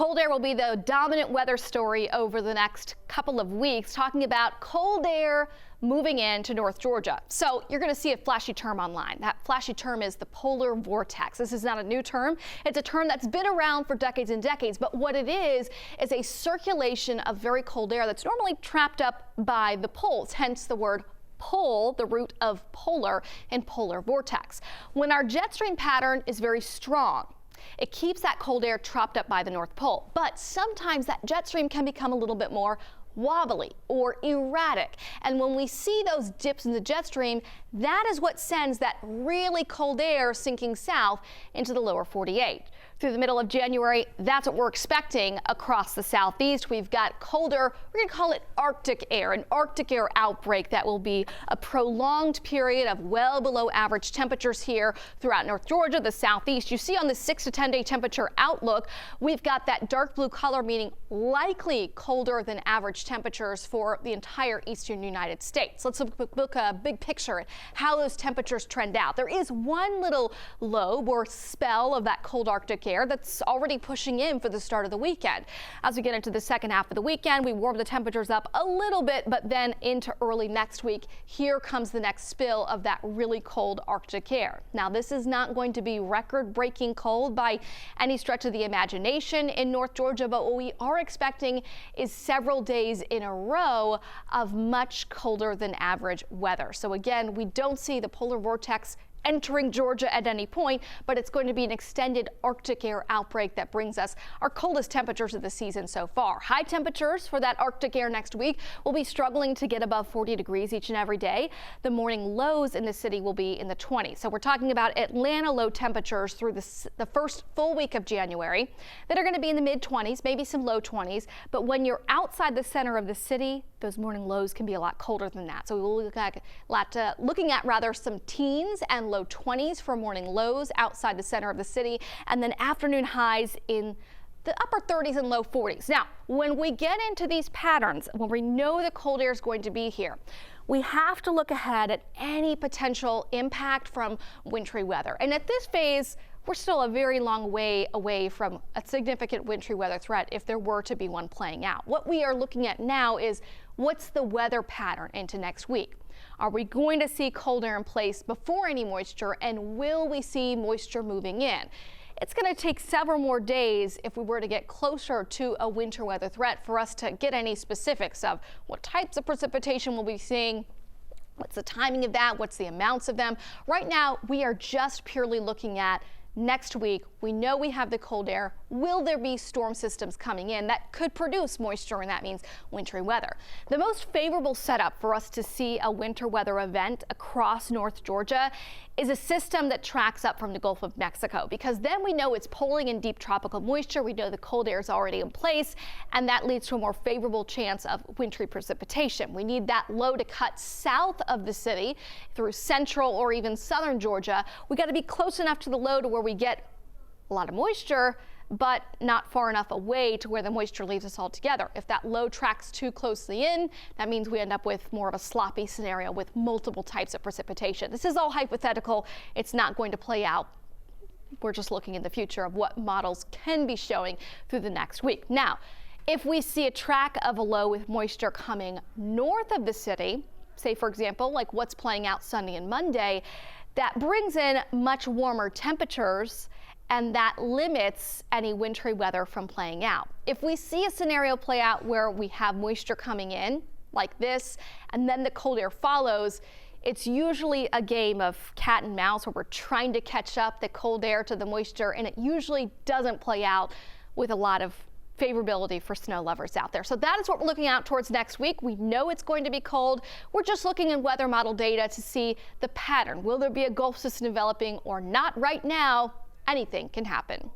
Cold air will be the dominant weather story over the next couple of weeks, talking about cold air moving into North Georgia. So you're going to see a flashy term online. That flashy term is the polar vortex. This is not a new term. It's a term that's been around for decades and decades. But what it is a circulation of very cold air that's normally trapped up by the poles, hence the word pole, the root of polar, and polar vortex. When our jet stream pattern is very strong, it keeps that cold air trapped up by the North Pole. But sometimes that jet stream can become a little bit more wobbly or erratic. And when we see those dips in the jet stream, that is what sends that really cold air sinking south into the lower 48. Through the middle of January, that's what we're expecting across the southeast. We've got colder, we're going to call it Arctic air, an Arctic air outbreak that will be a prolonged period of well below average temperatures here throughout North Georgia, the southeast. You see on the 6 to 10 day temperature outlook, we've got that dark blue color, meaning likely colder than average temperatures for the entire eastern United States. Let's look a big picture at how those temperatures trend out. There is one little lobe or spell of that cold Arctic air that's already pushing in for the start of the weekend. As we get into the second half of the weekend, we warm the temperatures up a little bit, but then into early next week, here comes the next spill of that really cold Arctic air. Now, this is not going to be record-breaking cold by any stretch of the imagination in North Georgia, but what we are expecting is several days in a row of much colder than average weather. So again, we don't see the polar vortex entering Georgia at any point, but it's going to be an extended Arctic air outbreak that brings us our coldest temperatures of the season so far. High temperatures for that Arctic air next week will be struggling to get above 40 degrees each and every day. The morning lows in the city will be in the 20s. So we're talking about Atlanta low temperatures through the first full week of January that are going to be in the mid 20s, maybe some low 20s. But when you're outside the center of the city, those morning lows can be a lot colder than that. So we will look at looking at rather some teens and low 20s for morning lows outside the center of the city, and then afternoon highs in the upper 30s and low 40s. Now, when we get into these patterns, when we know the cold air is going to be here, we have to look ahead at any potential impact from wintry weather. And at this phase, we're still a very long way away from a significant wintry weather threat if there were to be one playing out. What we are looking at now is what's the weather pattern into next week? Are we going to see cold air in place before any moisture, and will we see moisture moving in? It's going to take several more days if we were to get closer to a winter weather threat for us to get any specifics of what types of precipitation we'll be seeing. What's the timing of that? What's the amounts of them? Right now, we are just purely looking at next week. We know we have the cold air. Will there be storm systems coming in that could produce moisture, and that means wintry weather? The most favorable setup for us to see a winter weather event across North Georgia is a system that tracks up from the Gulf of Mexico, because then we know it's pulling in deep tropical moisture. We know the cold air is already in place, and that leads to a more favorable chance of wintry precipitation. We need that low to cut south of the city through central or even southern Georgia. We got to be close enough to the low to where we get a lot of moisture, but not far enough away to where the moisture leaves us altogether. If that low tracks too closely in, that means we end up with more of a sloppy scenario with multiple types of precipitation. This is all hypothetical. It's not going to play out. We're just looking in the future of what models can be showing through the next week. Now, if we see a track of a low with moisture coming north of the city, say for example, like what's playing out Sunday and Monday, that brings in much warmer temperatures, and that limits any wintry weather from playing out. If we see a scenario play out where we have moisture coming in like this, and then the cold air follows, it's usually a game of cat and mouse where we're trying to catch up the cold air to the moisture, and it usually doesn't play out with a lot of favorability for snow lovers out there. So that is what we're looking out towards next week. We know it's going to be cold. We're just looking in weather model data to see the pattern. Will there be a Gulf system developing or not? Right now, anything can happen.